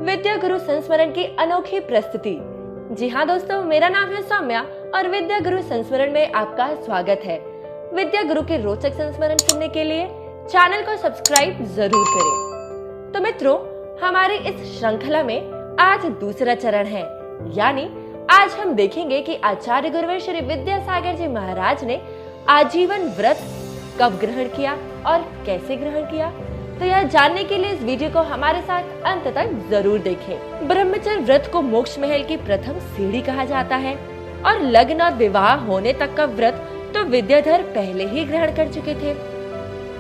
विद्या गुरु संस्मरण की अनोखी प्रस्तुति। जी हाँ दोस्तों, मेरा नाम है सौम्या और विद्या गुरु संस्मरण में आपका स्वागत है। विद्या गुरु के रोचक संस्मरण सुनने के लिए चैनल को सब्सक्राइब जरूर करें। तो मित्रों, हमारी इस श्रृंखला में आज दूसरा चरण है, यानी आज हम देखेंगे कि आचार्य गुरुवर श्री विद्यासागर जी महाराज ने आजीवन व्रत कब ग्रहण किया और कैसे ग्रहण किया। तो यह जानने के लिए इस वीडियो को हमारे साथ अंत तक जरूर देखें। ब्रह्मचर्य व्रत को मोक्ष महल की प्रथम सीढ़ी कहा जाता है और लग्न और विवाह होने तक का व्रत तो विद्याधर पहले ही ग्रहण कर चुके थे।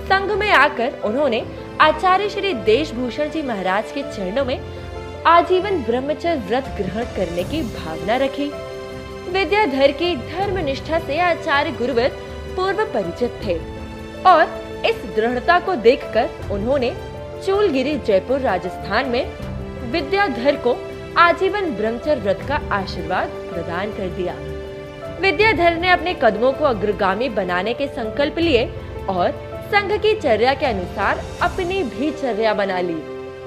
संघ में आकर उन्होंने आचार्य श्री देशभूषण जी महाराज के चरणों में आजीवन ब्रह्मचर्य व्रत ग्रहण करने की भावना रखी। विद्याधर की धर्म निष्ठा से आचार्य गुरुवर पूर्व परिचित थे और इस दृढ़ता को देखकर उन्होंने चूलगिरी जयपुर राजस्थान में विद्याधर को आजीवन ब्रह्मचर्य व्रत का आशीर्वाद प्रदान कर दिया। विद्याधर ने अपने कदमों को अग्रगामी बनाने के संकल्प लिए और संघ की चर्या के अनुसार अपनी भी चर्या बना ली।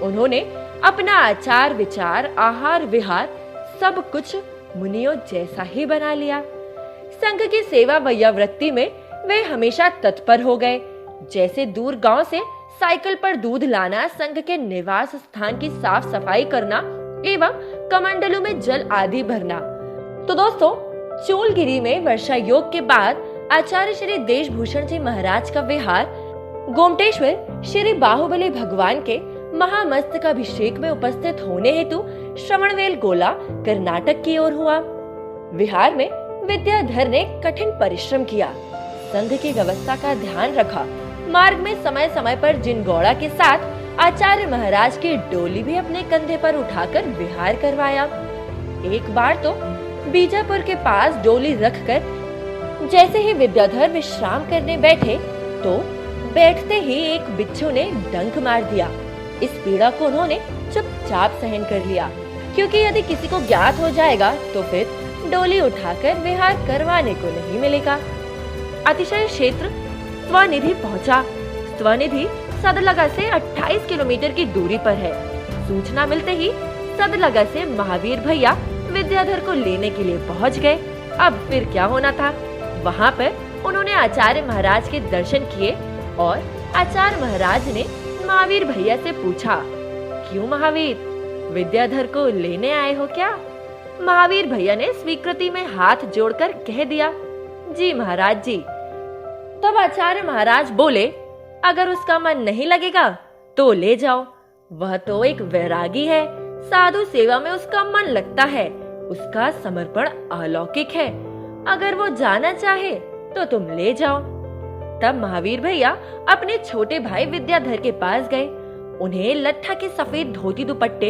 उन्होंने अपना आचार विचार आहार विहार सब कुछ मुनियों जैसा ही बना लिया। संघ की सेवा वैयावृत्ति में वे हमेशा तत्पर हो गए, जैसे दूर गांव से साइकिल पर दूध लाना, संघ के निवास स्थान की साफ सफाई करना एवं कमंडलों में जल आदि भरना। तो दोस्तों, चूलगिरी में वर्षा योग के बाद आचार्य श्री देशभूषण जी महाराज का विहार गोमटेश्वर श्री बाहुबली भगवान के महामस्तकाभिषेक में उपस्थित होने हेतु श्रवणबेल गोला कर्नाटक की ओर हुआ। विहार में विद्याधर ने कठिन परिश्रम किया, संघ की व्यवस्था का ध्यान रखा। मार्ग में समय समय पर जिनगौड़ा के साथ आचार्य महाराज की डोली भी अपने कंधे पर उठाकर विहार करवाया। एक बार तो बीजापुर के पास डोली रखकर जैसे ही विद्याधर विश्राम करने बैठे तो बैठते ही एक बिच्छू ने डंक मार दिया। इस पीड़ा को उन्होंने चुपचाप सहन कर लिया, क्योंकि यदि किसी को ज्ञात हो जाएगा तो फिर डोली उठाकर विहार करवाने को नहीं मिलेगा। अतिशय क्षेत्र स्वनिधि पहुंचा। स्वनिधि सदलगा से 28 किलोमीटर की दूरी पर है। सूचना मिलते ही सदलगा से महावीर भैया विद्याधर को लेने के लिए पहुंच गए। अब फिर क्या होना था, वहां पर उन्होंने आचार्य महाराज के दर्शन किए और आचार्य महाराज ने महावीर भैया से पूछा, क्यों महावीर, विद्याधर को लेने आए हो क्या? महावीर भैया ने स्वीकृति में हाथ जोड़कर कह दिया, जी महाराज जी। तब आचार्य महाराज बोले, अगर उसका मन नहीं लगेगा तो ले जाओ, वह तो एक वैरागी है, साधु सेवा में उसका मन लगता है, उसका समर्पण अलौकिक है, अगर वो जाना चाहे तो तुम ले जाओ। तब महावीर भैया अपने छोटे भाई विद्याधर के पास गए। उन्हें लट्ठा के सफेद धोती दुपट्टे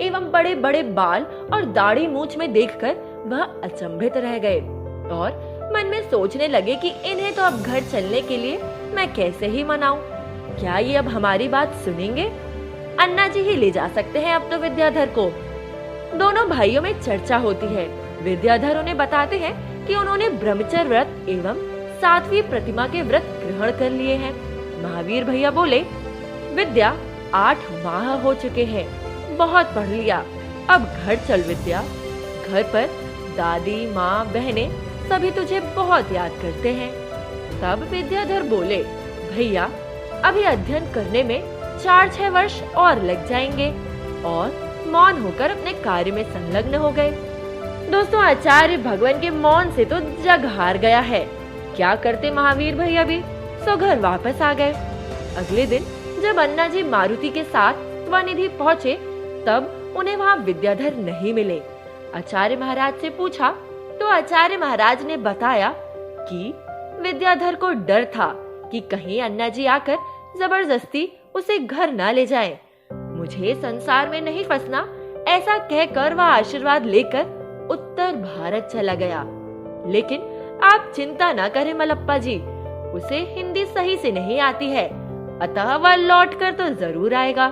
एवं बड़े बड़े बाल और दाढ़ी मूछ में देखकर वह अचंभित रह गए और मन में सोचने लगे कि इन्हें तो अब घर चलने के लिए मैं कैसे ही मनाऊं। क्या ये अब हमारी बात सुनेंगे? अन्ना जी ही ले जा सकते हैं अब तो विद्याधर को। दोनों भाइयों में चर्चा होती है। विद्याधर उन्हें बताते हैं कि उन्होंने ब्रह्मचर्य व्रत एवं 7वीं प्रतिमा के व्रत ग्रहण कर लिए हैं। महावीर भैया बोले, विद्या 8 माह हो चुके हैं, बहुत पढ़ लिया, अब घर चल विद्या। घर पर दादी माँ बहनें सभी तुझे बहुत याद करते हैं। तब विद्याधर बोले, भैया अभी अध्ययन करने में 4-6 वर्ष और लग जाएंगे, और मौन होकर अपने कार्य में संलग्न हो गए। दोस्तों, आचार्य भगवान के मौन से तो जग हार गया है। क्या करते महावीर भैया भी, सो घर वापस आ गए। अगले दिन जब अन्ना जी मारुति के साथ स्वनिधि पहुँचे तब उन्हें वहाँ विद्याधर नहीं मिले। आचार्य महाराज से पूछा तो आचार्य महाराज ने बताया कि विद्याधर को डर था कि कहीं अन्ना जी आकर जबरदस्ती उसे घर न ले जाएं। मुझे संसार में नहीं फंसना, ऐसा कहकर वह आशीर्वाद लेकर उत्तर भारत चला गया। लेकिन आप चिंता न करें मलप्पा जी, उसे हिंदी सही से नहीं आती है, अतः वह लौट कर तो जरूर आएगा।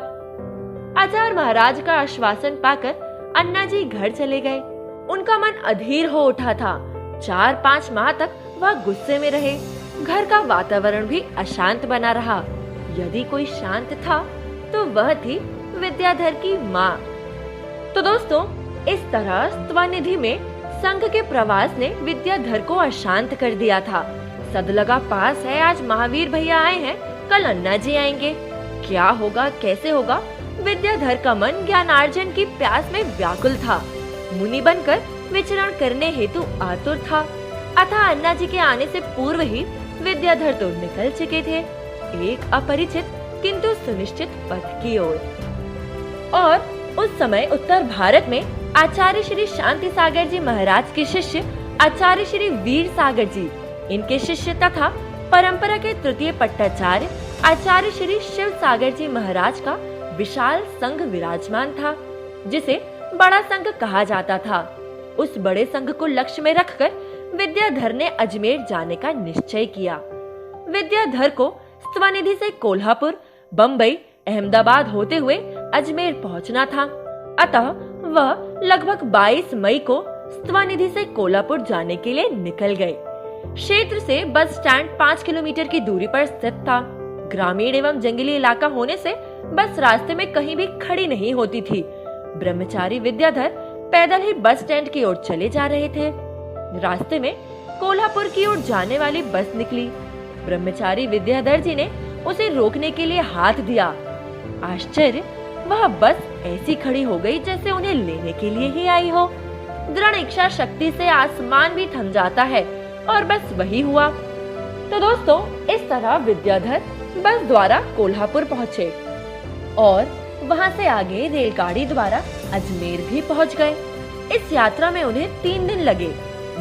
आचार्य महाराज का आश्वासन पाकर अन्ना जी घर चले गए। उनका मन अधीर हो उठा था। 4-5 माह तक वह गुस्से में रहे। घर का वातावरण भी अशांत बना रहा। यदि कोई शांत था तो वह थी विद्याधर की माँ। तो दोस्तों, इस तरह स्वनिधि में संघ के प्रवास ने विद्याधर को अशांत कर दिया था। सदलगा पास है, आज महावीर भैया आए हैं, कल अन्ना जी आएंगे। क्या होगा, कैसे होगा? विद्याधर का मन ज्ञानार्जन की प्यास में व्याकुल था। मुनि बनकर विचरण करने हेतु आतुर था। अतः अन्ना जी के आने से पूर्व ही विद्याधर तो निकल चुके थे, एक अपरिचित किंतु सुनिश्चित पथ की ओर। और उस समय उत्तर भारत में आचार्य श्री शांति सागर जी महाराज के शिष्य आचार्य श्री वीर सागर जी, इनके शिष्य तथा परंपरा के तृतीय पट्टाचार्य आचार्य श्री शिव सागर जी महाराज का विशाल संघ विराजमान था, जिसे बड़ा संघ कहा जाता था। उस बड़े संघ को लक्ष्य में रखकर विद्याधर ने अजमेर जाने का निश्चय किया। विद्याधर को स्वनिधि से कोल्हापुर, बम्बई, अहमदाबाद होते हुए अजमेर पहुंचना था। अतः वह लगभग 22 मई को स्वनिधि से कोल्हापुर जाने के लिए निकल गए। क्षेत्र से बस स्टैंड 5 किलोमीटर की दूरी पर स्थित था। ग्रामीण एवं जंगली इलाका होने से बस रास्ते में कहीं भी खड़ी नहीं होती थी। ब्रह्मचारी विद्याधर पैदल ही बस स्टैंड की ओर चले जा रहे थे। रास्ते में कोल्हापुर की ओर जाने वाली बस निकली। ब्रह्मचारी विद्याधर जी ने उसे रोकने के लिए हाथ दिया। आश्चर्य, वह बस ऐसी खड़ी हो गई जैसे उन्हें लेने के लिए ही आई हो। दृढ़ इच्छा शक्ति से आसमान भी थम जाता है, और बस वही हुआ। तो दोस्तों, इस तरह विद्याधर बस द्वारा कोल्हापुर पहुँचे और वहां से आगे रेलगाड़ी द्वारा अजमेर भी पहुंच गए। इस यात्रा में उन्हें 3 दिन लगे।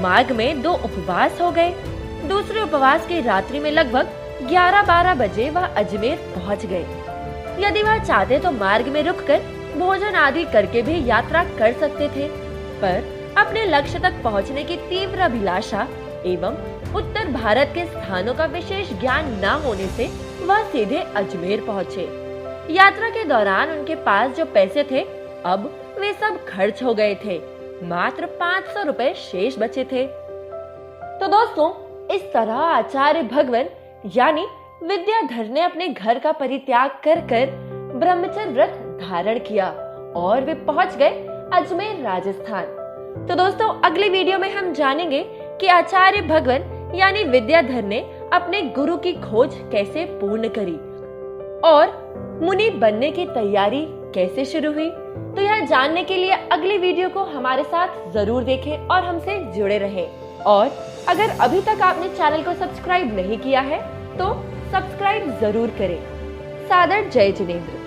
मार्ग में 2 उपवास हो गए। दूसरे उपवास की रात्रि में लगभग 11-12 बजे वह अजमेर पहुंच गए। यदि वह चाहते तो मार्ग में रुककर भोजन आदि करके भी यात्रा कर सकते थे, पर अपने लक्ष्य तक पहुंचने की तीव्र अभिलाषा एवं उत्तर भारत के स्थानों का विशेष ज्ञान न होने से वह सीधे अजमेर पहुंचे। यात्रा के दौरान उनके पास जो पैसे थे, अब वे सब खर्च हो गए थे। मात्र 500 रुपए शेष बचे थे। तो दोस्तों, इस तरह आचार्य भगवान यानी विद्याधर ने अपने घर का परित्याग कर ब्रह्मचर्य व्रत धारण किया और वे पहुंच गए अजमेर, राजस्थान। तो दोस्तों, अगले वीडियो में हम जानेंगे कि आचार्य भगवान यानी विद्याधर ने अपने गुरु की खोज कैसे पूर्ण करी और मुनि बनने की तैयारी कैसे शुरू हुई। तो यह जानने के लिए अगली वीडियो को हमारे साथ जरूर देखें और हमसे जुड़े रहें। और अगर अभी तक आपने चैनल को सब्सक्राइब नहीं किया है तो सब्सक्राइब जरूर करें। सादर जय जिनेंद्र।